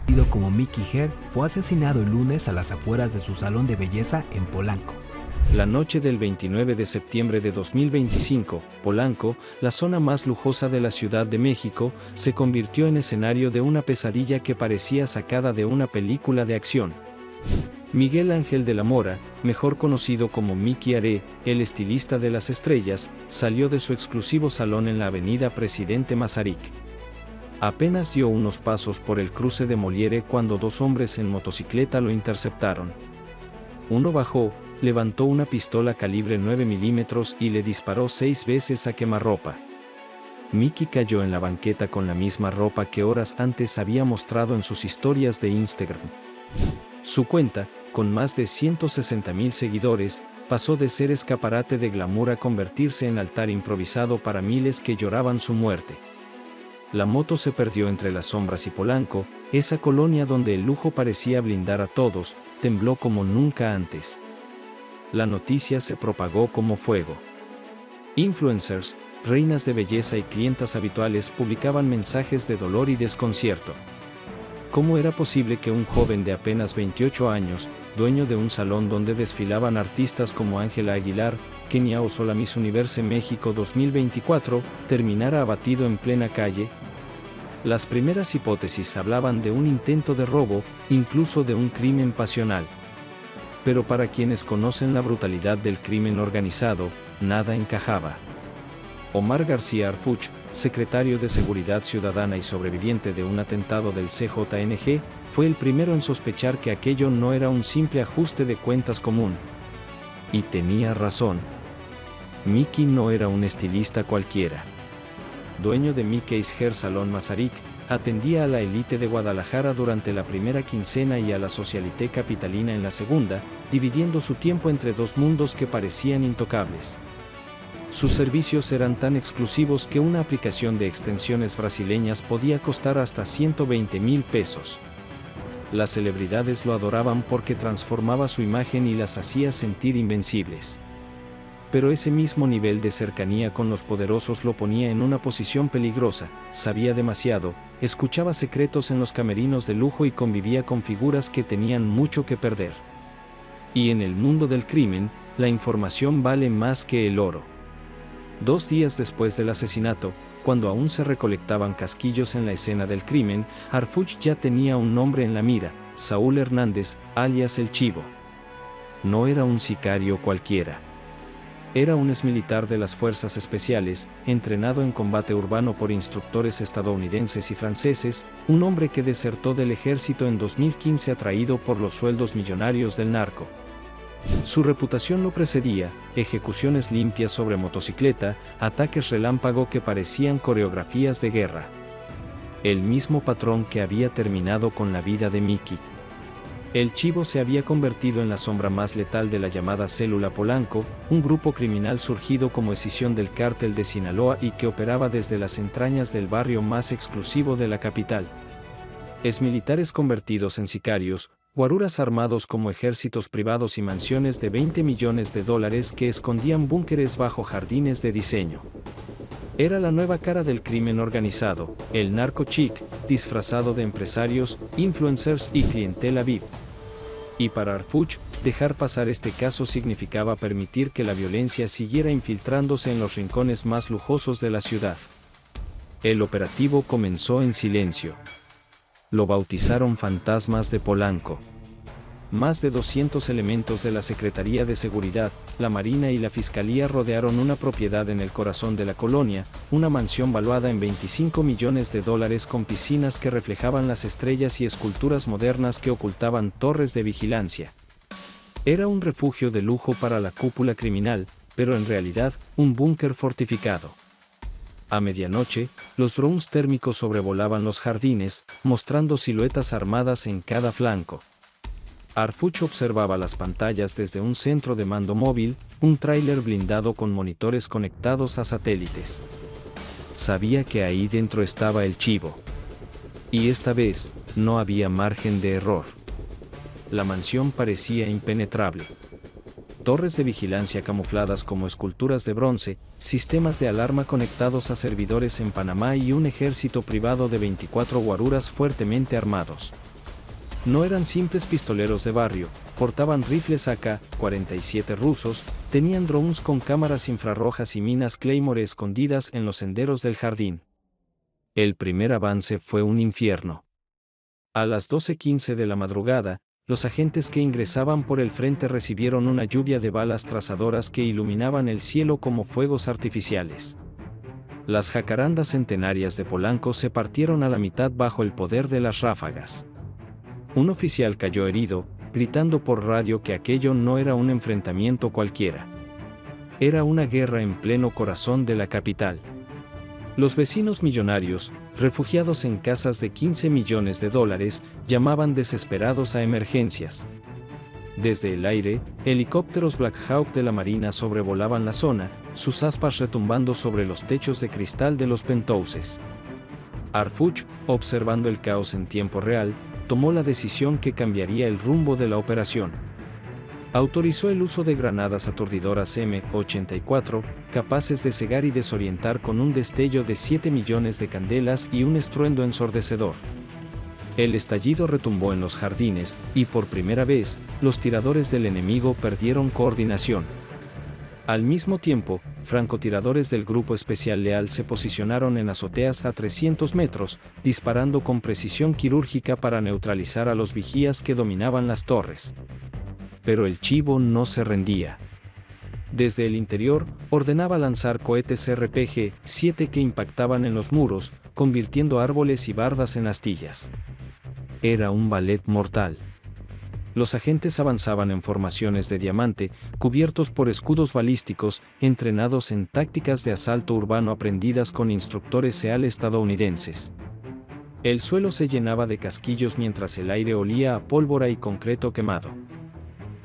conocido como Mickey Herr, fue asesinado el lunes a las afueras de su salón de belleza en Polanco. La noche del 29 de septiembre de 2025, Polanco, la zona más lujosa de la Ciudad de México, se convirtió en escenario de una pesadilla que parecía sacada de una película de acción. Miguel Ángel de la Mora, mejor conocido como Mickey Are, el estilista de las estrellas, salió de su exclusivo salón en la avenida Presidente Mazarik. Apenas dio unos pasos por el cruce de Molière cuando dos hombres en motocicleta lo interceptaron. Uno bajó, levantó una pistola calibre 9 milímetros y le disparó 6 veces a quemarropa. Mickey cayó en la banqueta con la misma ropa que horas antes había mostrado en sus historias de Instagram. Su cuenta, con más de 160,000 seguidores, pasó de ser escaparate de glamour a convertirse en altar improvisado para miles que lloraban su muerte. La moto se perdió entre las sombras y Polanco, esa colonia donde el lujo parecía blindar a todos, tembló como nunca antes. La noticia se propagó como fuego. Influencers, reinas de belleza y clientas habituales publicaban mensajes de dolor y desconcierto. ¿Cómo era posible que un joven de apenas 28 años, dueño de un salón donde desfilaban artistas como Ángela Aguilar, Kenia o la Miss Universe México 2024, terminara abatido en plena calle? Las primeras hipótesis hablaban de un intento de robo, incluso de un crimen pasional. Pero para quienes conocen la brutalidad del crimen organizado, nada encajaba. Omar García Harfuch, secretario de Seguridad Ciudadana y sobreviviente de un atentado del CJNG, fue el primero en sospechar que aquello no era un simple ajuste de cuentas común. Y tenía razón. Mickey no era un estilista cualquiera. Dueño de Mickey's Hair Salon Mazarik, atendía a la élite de Guadalajara durante la primera quincena y a la socialité capitalina en la segunda, dividiendo su tiempo entre dos mundos que parecían intocables. Sus servicios eran tan exclusivos que una aplicación de extensiones brasileñas podía costar hasta 120,000 pesos. Las celebridades lo adoraban porque transformaba su imagen y las hacía sentir invencibles. Pero ese mismo nivel de cercanía con los poderosos lo ponía en una posición peligrosa, sabía demasiado, escuchaba secretos en los camerinos de lujo y convivía con figuras que tenían mucho que perder. Y en el mundo del crimen, la información vale más que el oro. 2 días después del asesinato, cuando aún se recolectaban casquillos en la escena del crimen, Harfuch ya tenía un nombre en la mira: Saúl Hernández, alias El Chivo. No era un sicario cualquiera. Era un exmilitar de las Fuerzas Especiales, entrenado en combate urbano por instructores estadounidenses y franceses, un hombre que desertó del ejército en 2015 atraído por los sueldos millonarios del narco. Su reputación lo precedía: ejecuciones limpias sobre motocicleta, ataques relámpago que parecían coreografías de guerra. El mismo patrón que había terminado con la vida de Mickey. El Chivo se había convertido en la sombra más letal de la llamada Célula Polanco, un grupo criminal surgido como escisión del cártel de Sinaloa y que operaba desde las entrañas del barrio más exclusivo de la capital. Exmilitares convertidos en sicarios, guaruras armados como ejércitos privados y mansiones de $20 millones que escondían búnkeres bajo jardines de diseño. Era la nueva cara del crimen organizado, el narco chic, disfrazado de empresarios, influencers y clientela VIP. Y para Harfuch, dejar pasar este caso significaba permitir que la violencia siguiera infiltrándose en los rincones más lujosos de la ciudad. El operativo comenzó en silencio. Lo bautizaron Fantasmas de Polanco. Más de 200 elementos de la Secretaría de Seguridad, la Marina y la Fiscalía rodearon una propiedad en el corazón de la colonia, una mansión valuada en $25 millones con piscinas que reflejaban las estrellas y esculturas modernas que ocultaban torres de vigilancia. Era un refugio de lujo para la cúpula criminal, pero en realidad, un búnker fortificado. A medianoche, los drones térmicos sobrevolaban los jardines, mostrando siluetas armadas en cada flanco. Harfuch observaba las pantallas desde un centro de mando móvil, un tráiler blindado con monitores conectados a satélites. Sabía que ahí dentro estaba el Chivo. Y esta vez, no había margen de error. La mansión parecía impenetrable. Torres de vigilancia camufladas como esculturas de bronce, sistemas de alarma conectados a servidores en Panamá y un ejército privado de 24 guaruras fuertemente armados. No eran simples pistoleros de barrio, portaban rifles AK-47 rusos, tenían drones con cámaras infrarrojas y minas Claymore escondidas en los senderos del jardín. El primer avance fue un infierno. A las 12:15 de la madrugada, los agentes que ingresaban por el frente recibieron una lluvia de balas trazadoras que iluminaban el cielo como fuegos artificiales. Las jacarandas centenarias de Polanco se partieron a la mitad bajo el poder de las ráfagas. Un oficial cayó herido, gritando por radio que aquello no era un enfrentamiento cualquiera. Era una guerra en pleno corazón de la capital. Los vecinos millonarios, refugiados en casas de $15 millones, llamaban desesperados a emergencias. Desde el aire, helicópteros Black Hawk de la Marina sobrevolaban la zona, sus aspas retumbando sobre los techos de cristal de los penthouses. Arfuch, observando el caos en tiempo real, tomó la decisión que cambiaría el rumbo de la operación. Autorizó el uso de granadas aturdidoras M84, capaces de cegar y desorientar con un destello de 7 millones de candelas y un estruendo ensordecedor. El estallido retumbó en los jardines, y por primera vez, los tiradores del enemigo perdieron coordinación. Al mismo tiempo, francotiradores del Grupo Especial Leal se posicionaron en azoteas a 300 metros, disparando con precisión quirúrgica para neutralizar a los vigías que dominaban las torres. Pero el chivo no se rendía. Desde el interior, ordenaba lanzar cohetes RPG-7 que impactaban en los muros, convirtiendo árboles y bardas en astillas. Era un ballet mortal. Los agentes avanzaban en formaciones de diamante, cubiertos por escudos balísticos, entrenados en tácticas de asalto urbano aprendidas con instructores SEAL estadounidenses. El suelo se llenaba de casquillos mientras el aire olía a pólvora y concreto quemado.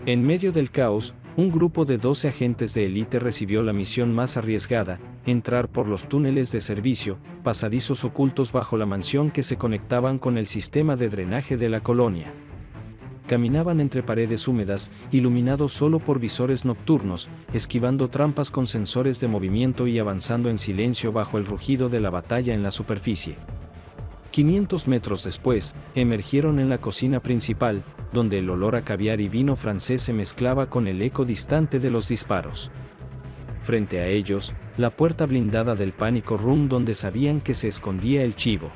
En medio del caos, un grupo de 12 agentes de élite recibió la misión más arriesgada: entrar por los túneles de servicio, pasadizos ocultos bajo la mansión que se conectaban con el sistema de drenaje de la colonia. Caminaban entre paredes húmedas, iluminados solo por visores nocturnos, esquivando trampas con sensores de movimiento y avanzando en silencio bajo el rugido de la batalla en la superficie. 500 metros después, emergieron en la cocina principal, donde el olor a caviar y vino francés se mezclaba con el eco distante de los disparos. Frente a ellos, la puerta blindada del Pánico Room donde sabían que se escondía el chivo.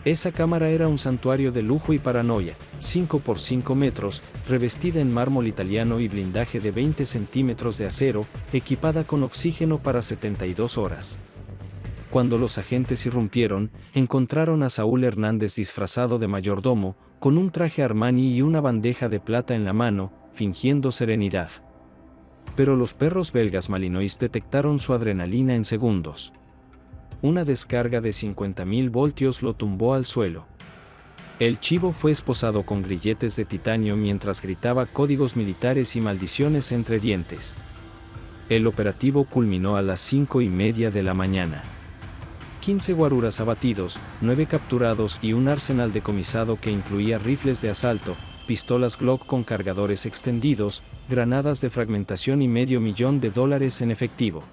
Esa cámara era un santuario de lujo y paranoia, 5 por 5 metros, revestida en mármol italiano y blindaje de 20 centímetros de acero, equipada con oxígeno para 72 horas. Cuando los agentes irrumpieron, encontraron a Saúl Hernández disfrazado de mayordomo, con un traje Armani y una bandeja de plata en la mano, fingiendo serenidad. Pero los perros belgas Malinois detectaron su adrenalina en segundos. Una descarga de 50.000 voltios lo tumbó al suelo. El chivo fue esposado con grilletes de titanio mientras gritaba códigos militares y maldiciones entre dientes. El operativo culminó a las 5:30 de la mañana. 15 guaruras abatidos, 9 capturados y un arsenal decomisado que incluía rifles de asalto, pistolas Glock con cargadores extendidos, granadas de fragmentación y $500,000 en efectivo.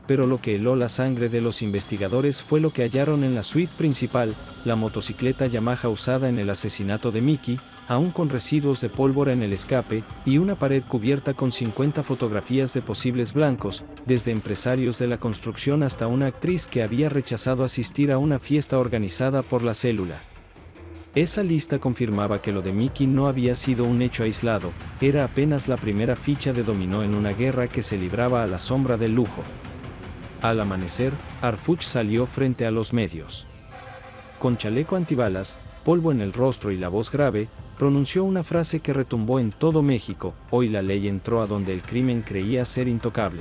Pero lo que heló la sangre de los investigadores fue lo que hallaron en la suite principal: la motocicleta Yamaha usada en el asesinato de Mickey, aún con residuos de pólvora en el escape, y una pared cubierta con 50 fotografías de posibles blancos, desde empresarios de la construcción hasta una actriz que había rechazado asistir a una fiesta organizada por la célula. Esa lista confirmaba que lo de Mickey no había sido un hecho aislado, era apenas la primera ficha de dominó en una guerra que se libraba a la sombra del lujo. Al amanecer, Arfuch salió frente a los medios. Con chaleco antibalas, polvo en el rostro y la voz grave, pronunció una frase que retumbó en todo México: hoy la ley entró a donde el crimen creía ser intocable.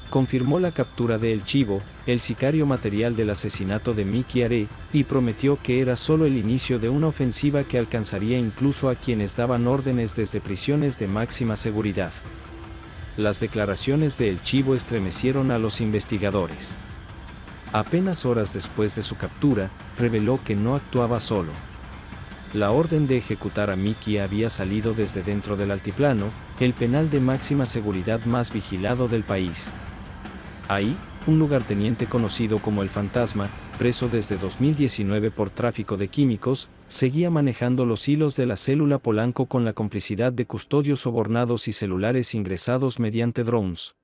Confirmó la captura de El Chivo, el sicario material del asesinato de Mickey Are, y prometió que era solo el inicio de una ofensiva que alcanzaría incluso a quienes daban órdenes desde prisiones de máxima seguridad. Las declaraciones de El Chivo estremecieron a los investigadores. Apenas horas después de su captura, reveló que no actuaba solo. La orden de ejecutar a Mickey había salido desde dentro del altiplano, el penal de máxima seguridad más vigilado del país. Ahí, un lugarteniente conocido como el Fantasma, preso desde 2019 por tráfico de químicos, seguía manejando los hilos de la célula Polanco con la complicidad de custodios sobornados y celulares ingresados mediante drones.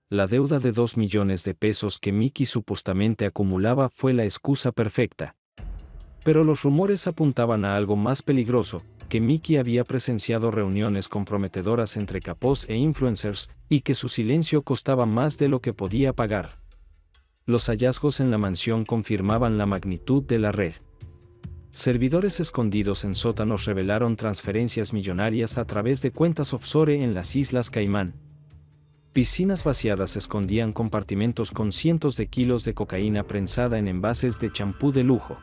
La deuda de 2 millones de pesos que Miki supuestamente acumulaba fue la excusa perfecta. Pero los rumores apuntaban a algo más peligroso, que Miki había presenciado reuniones comprometedoras entre capos e influencers, y que su silencio costaba más de lo que podía pagar. Los hallazgos en la mansión confirmaban la magnitud de la red. Servidores escondidos en sótanos revelaron transferencias millonarias a través de cuentas offshore en las Islas Caimán. Piscinas vaciadas escondían compartimentos con cientos de kilos de cocaína prensada en envases de champú de lujo.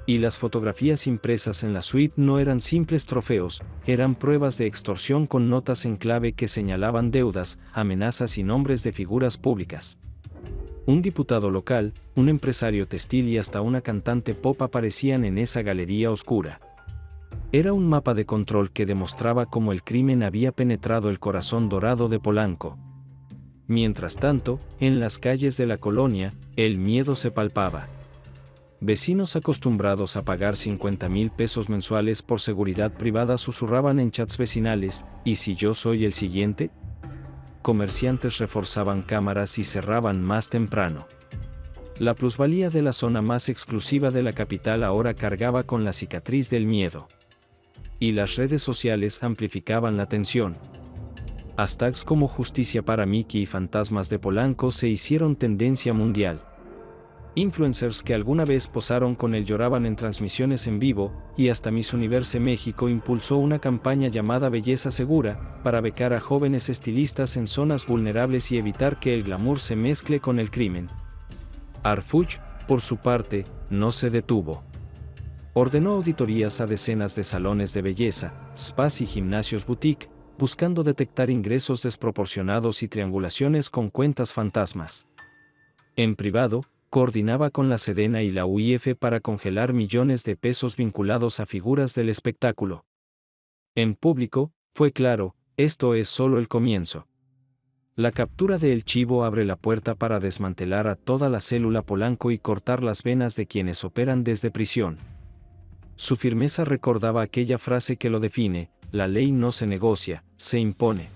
Y las fotografías impresas en la suite no eran simples trofeos, eran pruebas de extorsión con notas en clave que señalaban deudas, amenazas y nombres de figuras públicas. Un diputado local, un empresario textil y hasta una cantante pop aparecían en esa galería oscura. Era un mapa de control que demostraba cómo el crimen había penetrado el corazón dorado de Polanco. Mientras tanto, en las calles de la colonia, el miedo se palpaba. Vecinos acostumbrados a pagar 50,000 pesos mensuales por seguridad privada susurraban en chats vecinales, ¿y si yo soy el siguiente? Comerciantes reforzaban cámaras y cerraban más temprano. La plusvalía de la zona más exclusiva de la capital ahora cargaba con la cicatriz del miedo. Y las redes sociales amplificaban la tensión. Hashtags como Justicia para Miki y Fantasmas de Polanco se hicieron tendencia mundial. Influencers que alguna vez posaron con él lloraban en transmisiones en vivo, y hasta Miss Universe México impulsó una campaña llamada Belleza Segura, para becar a jóvenes estilistas en zonas vulnerables y evitar que el glamour se mezcle con el crimen. Arfuch, por su parte, no se detuvo. Ordenó auditorías a decenas de salones de belleza, spas y gimnasios boutique, buscando detectar ingresos desproporcionados y triangulaciones con cuentas fantasmas. En privado, coordinaba con la Sedena y la UIF para congelar millones de pesos vinculados a figuras del espectáculo. En público, fue claro, esto es solo el comienzo. La captura de El Chivo abre la puerta para desmantelar a toda la célula Polanco y cortar las venas de quienes operan desde prisión. Su firmeza recordaba aquella frase que lo define: la ley no se negocia, se impone.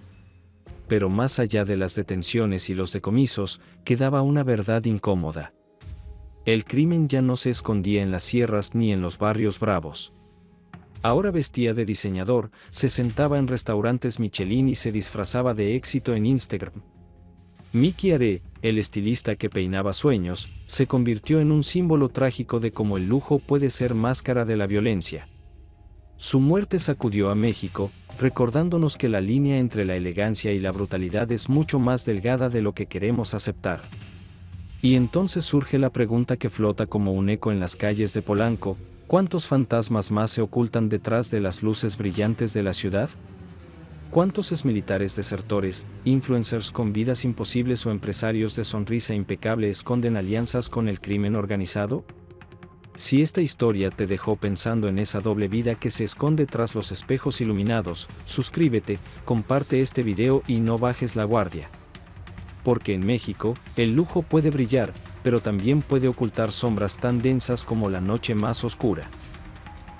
Pero más allá de las detenciones y los decomisos, quedaba una verdad incómoda. El crimen ya no se escondía en las sierras ni en los barrios bravos. Ahora vestía de diseñador, se sentaba en restaurantes Michelin y se disfrazaba de éxito en Instagram. Miki Are, el estilista que peinaba sueños, se convirtió en un símbolo trágico de cómo el lujo puede ser máscara de la violencia. Su muerte sacudió a México, recordándonos que la línea entre la elegancia y la brutalidad es mucho más delgada de lo que queremos aceptar. Y entonces surge la pregunta que flota como un eco en las calles de Polanco: ¿cuántos fantasmas más se ocultan detrás de las luces brillantes de la ciudad? ¿Cuántos exmilitares desertores, influencers con vidas imposibles o empresarios de sonrisa impecable esconden alianzas con el crimen organizado? Si esta historia te dejó pensando en esa doble vida que se esconde tras los espejos iluminados, suscríbete, comparte este video y no bajes la guardia. Porque en México, el lujo puede brillar, pero también puede ocultar sombras tan densas como la noche más oscura.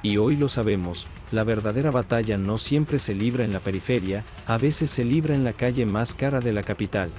Y hoy lo sabemos, la verdadera batalla no siempre se libra en la periferia, a veces se libra en la calle más cara de la capital.